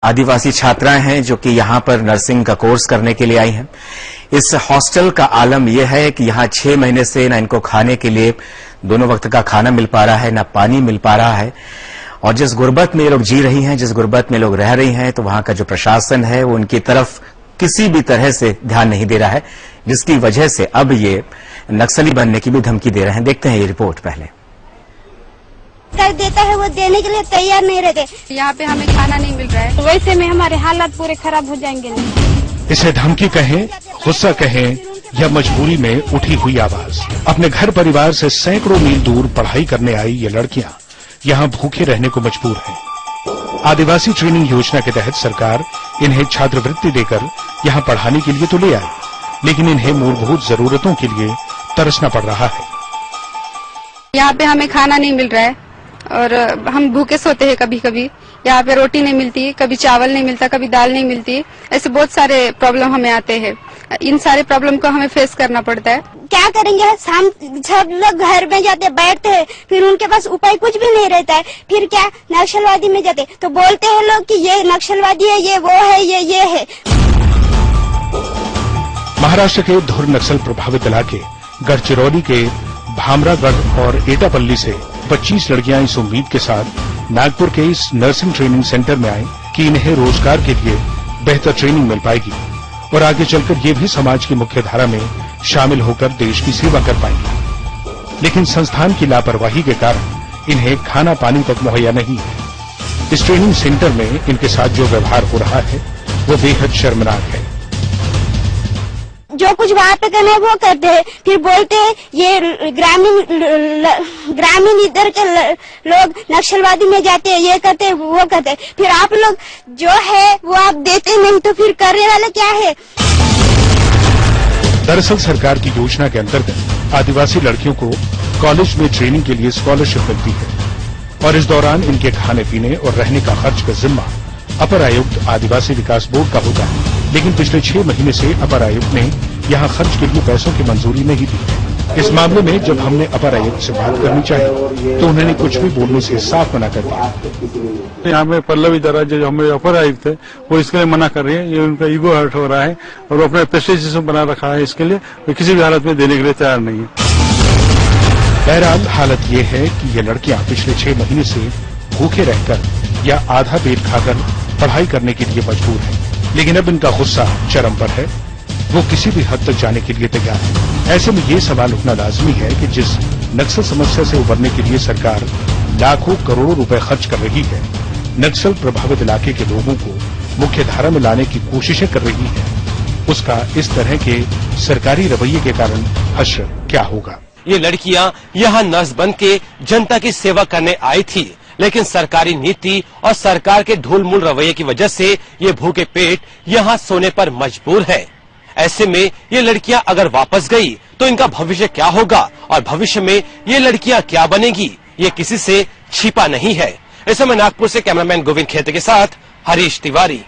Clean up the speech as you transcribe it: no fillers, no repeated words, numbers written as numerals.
आदिवासी छात्राएं हैं जो कि यहाँ पर नर्सिंग का कोर्स करने के लिए आई हैं। इस हॉस्टल का आलम यह है कि यहाँ 6 महीने से ना इनको खाने के लिए दोनों वक्त का खाना मिल पा रहा है, ना पानी मिल पा रहा है। और जिस गुर्बत में ये लोग जी रही हैं, जिस गुर्बत में लोग रह रही हैं, तो वहां का जो प्रशासन है वो उनकी तरफ किसी भी तरह से ध्यान नहीं दे रहा है, जिसकी वजह से अब ये नक्सली बनने की भी धमकी दे रहे हैं। देखते हैं ये रिपोर्ट पहले। कर देता है वो देने के लिए तैयार नहीं रहते। यहाँ पे हमें खाना नहीं मिल रहा है, तो वैसे में हमारे हालात पूरे खराब हो जाएंगे। नहीं इसे धमकी कहें, गुस्सा कहें या मजबूरी में उठी हुई आवाज। अपने घर परिवार से सैकड़ों मील दूर पढ़ाई करने आई ये लड़कियां यहाँ भूखे रहने को मजबूर हैं। आदिवासी ट्रेनिंग योजना के तहत सरकार इन्हें छात्रवृत्ति देकर यहाँ पढ़ाने के लिए तो ले आई, लेकिन इन्हें मूलभूत जरूरतों के लिए तरसना पड़ रहा है। यहाँ पे हमें खाना नहीं मिल रहा है और हम भूखे सोते हैं। कभी कभी यहाँ पे रोटी नहीं मिलती, कभी चावल नहीं मिलता, कभी दाल नहीं मिलती। ऐसे बहुत सारे प्रॉब्लम हमें आते हैं। इन सारे प्रॉब्लम को हमें फेस करना पड़ता है। क्या करेंगे? हम सब लोग घर में जाते बैठते हैं, फिर उनके पास उपाय कुछ भी नहीं रहता है। फिर क्या नक्सलवादी में जाते तो बोलते हैं लोग कि ये नक्सलवादी है, ये वो है, ये है। महाराष्ट्र के धुर नक्सल प्रभावित इलाके गढ़चिरौली के भामरागढ़ और एटापल्ली से 25 लड़कियां इस उम्मीद के साथ नागपुर के इस नर्सिंग ट्रेनिंग सेंटर में आई कि इन्हें रोजगार के लिए बेहतर ट्रेनिंग मिल पाएगी और आगे चलकर ये भी समाज की मुख्य धारा में शामिल होकर देश की सेवा कर पाएंगी। लेकिन संस्थान की लापरवाही के कारण इन्हें खाना पानी तक मुहैया नहीं है। इस ट्रेनिंग सेंटर में इनके साथ जो व्यवहार हो रहा है वो बेहद शर्मनाक है। जो कुछ वहाँ पे करना है वो करते हैं, फिर बोलते हैं ये ग्रामीण इधर के लोग नक्सलवादी में जाते हैं, ये करते हैं, वो करते हैं। फिर आप लोग जो है वो आप देते नहीं, तो फिर करने वाला क्या है? दरअसल सरकार की योजना के अंतर्गत आदिवासी लड़कियों को कॉलेज में ट्रेनिंग के लिए स्कॉलरशिप मिलती है और इस दौरान इनके खाने पीने और रहने का खर्च का जिम्मा अपर आयुक्त आदिवासी विकास बोर्ड का होता है। लेकिन पिछले 6 महीने से अपर आयुक्त ने यहाँ खर्च के लिए पैसों की मंजूरी नहीं दी। इस मामले में जब हमने अपर आयुक्त से बात करनी चाहिए तो उन्होंने कुछ भी बोलने से साफ मना कर दिया। यहाँ पे पल्लवी दरा जो हमारे अपर आयुक्त है वो इसके लिए मना कर रही है। ये उनका ईगो हर्ट हो रहा है और वो अपने प्रेस्टीज बना रखा है, इसके लिए वो किसी भी हालत में देने के लिए तैयार नहीं है। बहरहाल हालत ये है कि ये लड़कियां पिछले 6 महीने से भूखे रहकर या आधा पेट खाकर पढ़ाई करने के लिए मजबूर है। लेकिन अब इनका गुस्सा चरम पर है, वो किसी भी हद तक जाने के लिए तैयार है। ऐसे में ये सवाल उठना लाजमी है कि जिस नक्सल समस्या से उबरने के लिए सरकार लाखों करोड़ों रुपए खर्च कर रही है, नक्सल प्रभावित इलाके के लोगों को मुख्य धारा में लाने की कोशिशें कर रही है, उसका इस तरह के सरकारी रवैये के कारण हश्र क्या होगा। ये लड़कियां यहाँ नर्स बन के जनता की सेवा करने आई थी, लेकिन सरकारी नीति और सरकार के ढूलमूल रवैये की वजह से ये भूखे पेट यहाँ सोने पर मजबूर है। ऐसे में ये लड़कियां अगर वापस गई तो इनका भविष्य क्या होगा और भविष्य में ये लड़कियां क्या बनेगी, ये किसी से छिपा नहीं है। इस समय नागपुर से कैमरामैन गोविंद खेते के साथ हरीश तिवारी।